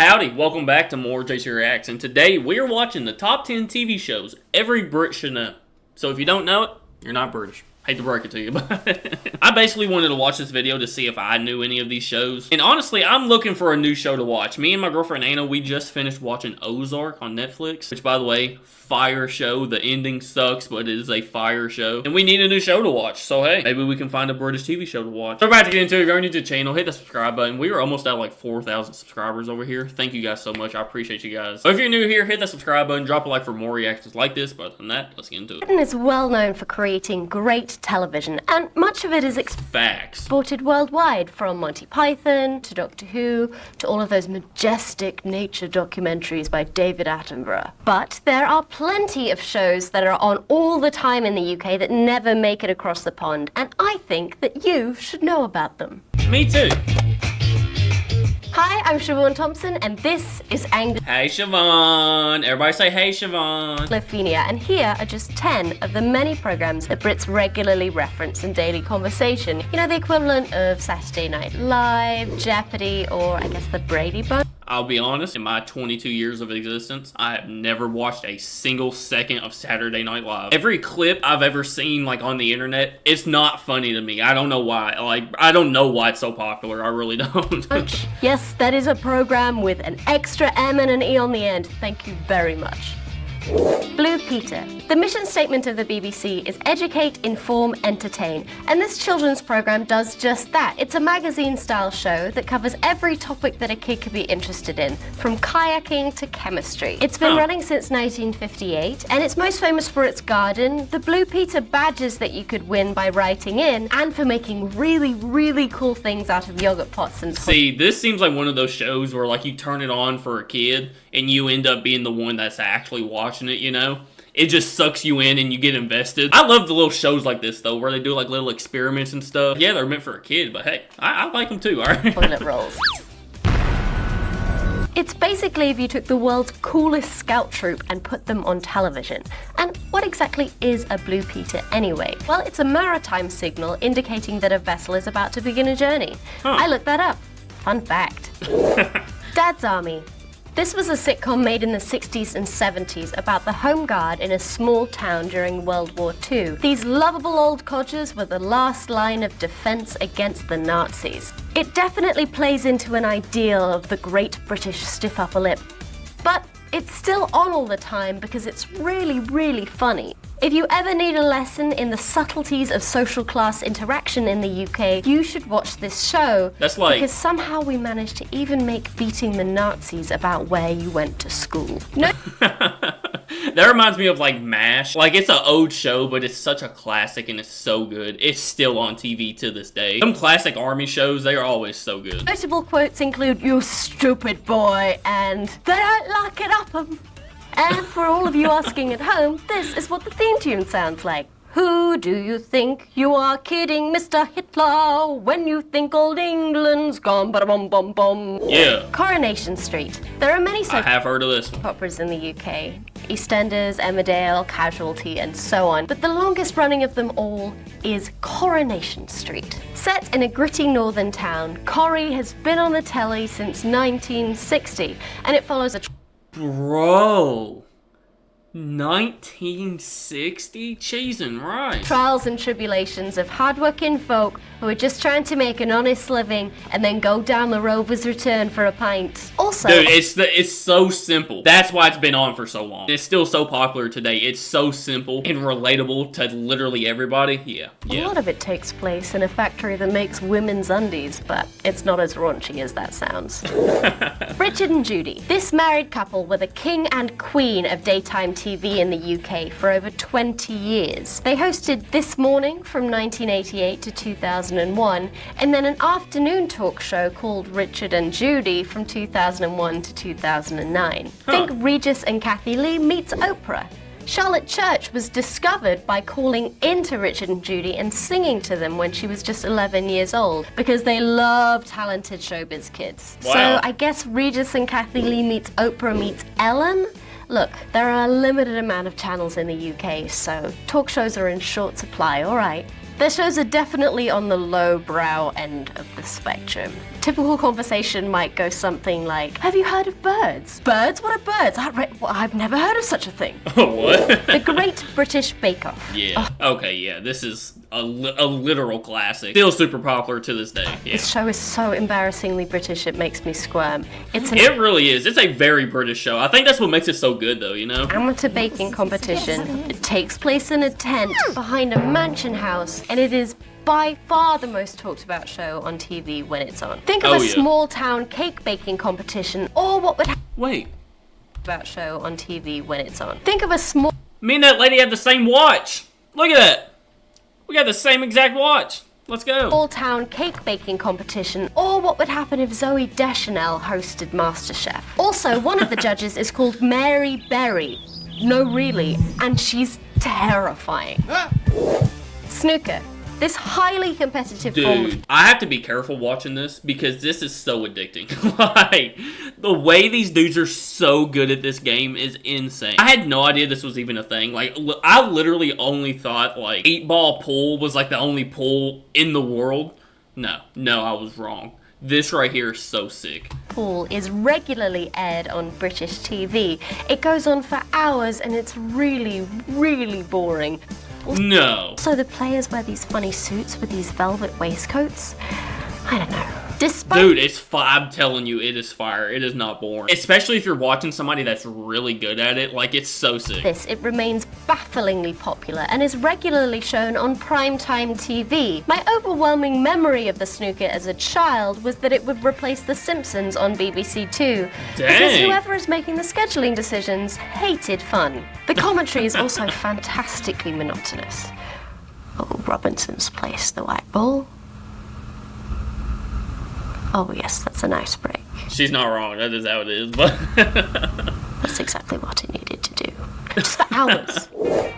Howdy, welcome back to more JTReacts, and today we are watching the top 10 TV shows every Brit should know. So if you don't know it, you're not British. Hate to break it to you, but I basically wanted to watch this video to see if I knew any of these shows. And honestly, I'm looking for a new show to watch. Me and my girlfriend Anna, we just finished watching Ozark on Netflix, which, by the way, fire show. The ending sucks, but it is a fire show. And we need a new show to watch, so hey, maybe we can find a British TV show to watch. So we're about to get into it. If you're new to the channel, hit the subscribe button. We are almost at like 4,000 subscribers over here. Thank you guys so much. I appreciate you guys. So if you're new here, hit the subscribe button, drop a like for more reactions like this. But other than that, let's get into it. Britain is well known for creating great television, and much of it is exported worldwide, from Monty Python to Doctor Who to all of those majestic nature documentaries by David Attenborough. But there are plenty of shows that are on all the time in the UK that never make it across the pond, and I think that you should know about them. Me too. Hi, I'm Siobhan Thompson, and this is Hey Siobhan! Everybody say hey Siobhan! Anglophenia, and here are just 10 of the many programs that Brits regularly reference in daily conversation. You know, the equivalent of Saturday Night Live, Jeopardy, or I guess the Brady Bunch. I'll be honest, in my 22 years of existence, I have never watched a single second of Saturday Night Live. Every clip I've ever seen, like, on the internet, it's not funny to me. I don't know why. Like, I don't know why it's so popular. I really don't. Yes, that is a program with an extra M and an E on the end. Thank you very much. Blue Peter. The mission statement of the BBC is educate, inform, entertain, and this children's program does just that. It's a magazine-style show that covers every topic that a kid could be interested in, from kayaking to chemistry. It's been running since 1958, and it's most famous for its garden, the Blue Peter badges that you could win by writing in, and for making really, really cool things out of yogurt pots and See, this seems like one of those shows where, like, you turn it on for a kid, and you end up being the one that's actually watching it, you know? It just sucks you in and you get invested. I love the little shows like this, though, where they do, like, little experiments and stuff. Yeah, they're meant for a kid, but hey, I like them too, alright? Toilet rolls. It's basically if you took the world's coolest scout troop and put them on television. And what exactly is a Blue Peter anyway? Well, it's a maritime signal indicating that a vessel is about to begin a journey. I looked that up. Fun fact. Dad's Army. This was a sitcom made in the 60s and 70s about the Home Guard in a small town during World War II. These lovable old codgers were the last line of defense against the Nazis. It definitely plays into an ideal of the great British stiff upper lip, but it's still on all the time because it's really, really funny. If you ever need a lesson in the subtleties of social class interaction in the UK, you should watch this show. That's like... because somehow we managed to even make beating the Nazis about where you went to school. No. That reminds me of, like, MASH. Like, it's an old show, but it's such a classic and it's so good. It's still on TV to this day. Some classic army shows, they are always so good. Notable quotes include, "You stupid boy," and "They don't like it up 'em." And for all of you asking at home, this is what the theme tune sounds like. Who do you think you are kidding, Mr. Hitler, when you think old England's gone? Ba-da-bum-bum-bum. Yeah. Coronation Street. There are many I have heard of this one. operas in the UK. EastEnders, Emmerdale, Casualty, and so on. But the longest running of them all is Coronation Street. Set in a gritty northern town, Corrie has been on the telly since 1960, and it follows a Bro, 1960? Cheese and rice. trials and tribulations of hardworking folk who are just trying to make an honest living and then go down the Rover's Return for a pint. Also, dude, it's so simple. That's why it's been on for so long. It's still so popular today. It's so simple and relatable to literally everybody. Yeah. a lot of it takes place in a factory that makes women's undies, but it's not as raunchy as that sounds. Richard and Judy. This married couple were the king and queen of daytime TV in the UK for over 20 years. They hosted This Morning from 1988 to 2001, and then an afternoon talk show called Richard and Judy from 2001 to 2009. Think Regis and Kathy Lee meets Oprah. Charlotte Church was discovered by calling into Richard and Judy and singing to them when she was just 11 years old because they love talented showbiz kids. Wow. So I guess Regis and Kathy Lee meets Oprah meets Ellen? Look, there are a limited amount of channels in the UK, so talk shows are in short supply, alright. Their shows are definitely on the lowbrow end of the spectrum. Typical conversation might go something like, have you heard of birds? Birds? What are birds? I've never heard of such a thing. What? The Great British Bake Off. Yeah. Okay, yeah, this is a literal classic. Still super popular to this day. Yeah. This show is so embarrassingly British, it makes me squirm. It really is. It's a very British show. I think that's what makes it so good, though, you know? Amateur baking competition. It takes place in a tent behind a mansion house, and it is by far the most talked about show on TV when it's on. Think of a small town cake baking competition, or what would Wait. about show on TV when it's on. Think of a small... Me and that lady have the same watch. Look at that. We got the same exact watch. Let's go. Small town cake baking competition, or what would happen if Zoe Deschanel hosted MasterChef. Also, one of the judges is called Mary Berry. No, really, and she's terrifying. Snooker. This highly competitive form of... Dude, I have to be careful watching this because this is so addicting. Like, the way these dudes are so good at this game is insane. I had no idea this was even a thing. Like, I literally only thought, like, 8-ball pool was, like, the only pool in the world. No, I was wrong. This right here is so sick. Pool is regularly aired on British TV. It goes on for hours and it's really, really boring. No. So the players wear these funny suits with these velvet waistcoats. I don't know. Dude, it's I'm telling you, it is fire. It is not boring. Especially if you're watching somebody that's really good at it. Like, it's so sick. It remains bafflingly popular and is regularly shown on primetime TV. My overwhelming memory of the snooker as a child was that it would replace The Simpsons on BBC Two. Dang. Because whoever is making the scheduling decisions hated fun. The commentary is also fantastically monotonous. Oh, Robinson's placed the white ball. Oh yes, that's a nice break. She's not wrong, that is how it is, but... That's exactly what it needed to do. Just for hours.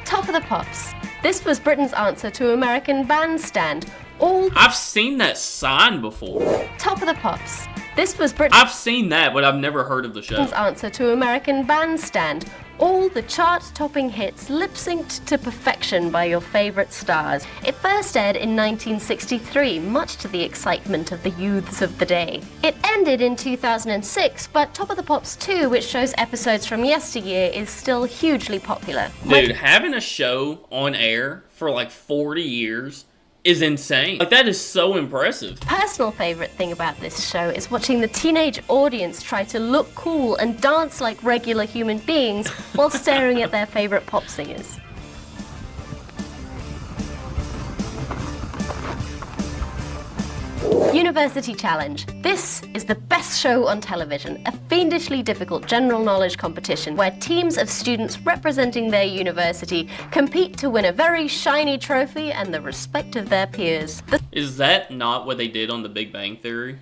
Top of the Pops. This was Britain's answer to American Bandstand. I've seen that sign before. Top of the Pops. This was Britain's... I've seen that, but I've never heard of the show. Answer to American Bandstand. All the chart-topping hits lip-synced to perfection by your favourite stars. It first aired in 1963, much to the excitement of the youths of the day. It ended in 2006, but Top of the Pops 2, which shows episodes from yesteryear, is still hugely popular. Dude, having a show on air for like 40 years is insane. Like, that is so impressive. Personal favourite thing about this show is watching the teenage audience try to look cool and dance like regular human beings while staring at their favourite pop singers. University Challenge. This is the best show on television, a fiendishly difficult general knowledge competition where teams of students representing their university compete to win a very shiny trophy and the respect of their peers. Is that not what they did on The Big Bang Theory?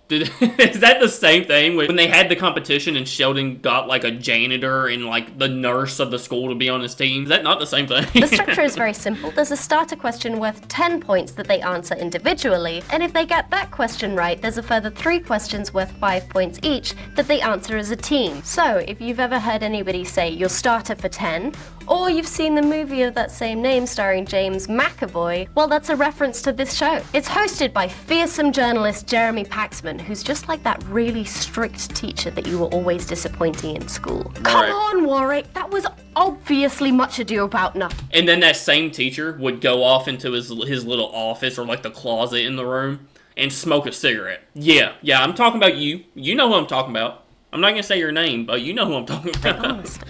Is that the same thing when they had the competition and Sheldon got like a janitor and like the nurse of the school to be on his team? Is that not the same thing? The structure is very simple. There's a starter question worth 10 points that they answer individually, and if they get that question right, there's a further 3 questions worth 5 points each that they answer as a team. So if you've ever heard anybody say your starter for 10, or you've seen the movie of that same name starring James McAvoy, well, that's a reference to this show. It's hosted by fearsome journalist Jeremy Paxman, who's just like that really strict teacher that you were always disappointing in school. Come on, Warwick, that was obviously Much Ado About Nothing. And then that same teacher would go off into his little office or like the closet in the room and smoke a cigarette. Yeah, I'm talking about you. You know who I'm talking about. I'm not gonna say your name, but you know who I'm talking about. Honestly.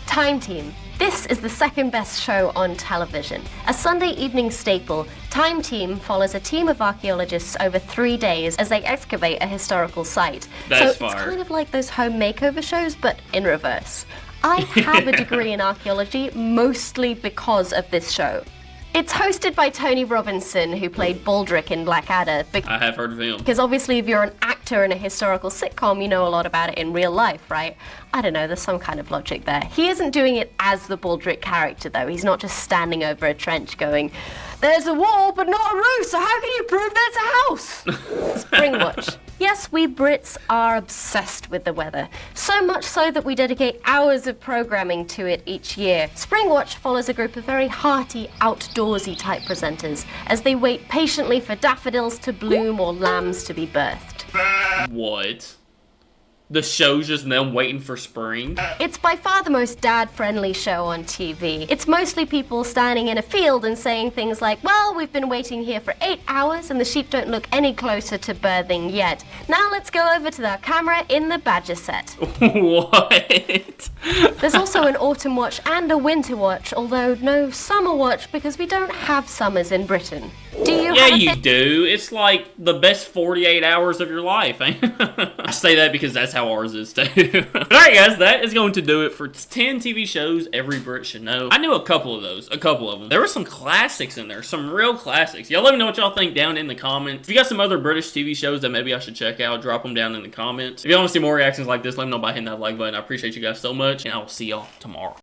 Time Team. This is the second best show on television. A Sunday evening staple, Time Team follows a team of archaeologists over 3 days as they excavate a historical site. It's kind of like those home makeover shows, but in reverse. I have a degree in archaeology, mostly because of this show. It's hosted by Tony Robinson, who played Baldric in Blackadder. I have heard of him. Because obviously if you're an actor in a historical sitcom, you know a lot about it in real life, right? I don't know, there's some kind of logic there. He isn't doing it as the Baldric character, though. He's not just standing over a trench going, "There's a wall, but not a roof, so how can you prove there's a house?" Springwatch. Yes, we Brits are obsessed with the weather, so much so that we dedicate hours of programming to it each year. Springwatch follows a group of very hearty, outdoorsy type presenters as they wait patiently for daffodils to bloom or lambs to be birthed. What? The show's just them waiting for spring? It's by far the most dad-friendly show on TV. It's mostly people standing in a field and saying things like, well, we've been waiting here for 8 hours and the sheep don't look any closer to birthing yet. Now let's go over to the camera in the badger set. What? There's also an autumn watch and a winter watch, although no summer watch because we don't have summers in Britain. Do you Yeah, you do. It's like the best 48 hours of your life. I say that because that's how ours is too. Alright guys, that is going to do it for 10 TV shows every Brit should know. I knew a couple of those, a couple of them. There were some classics in there, some real classics. Y'all let me know what y'all think down in the comments. If you got some other British TV shows that maybe I should check out, drop them down in the comments. If y'all want to see more reactions like this, let me know by hitting that like button. I appreciate you guys so much, and I will see y'all tomorrow.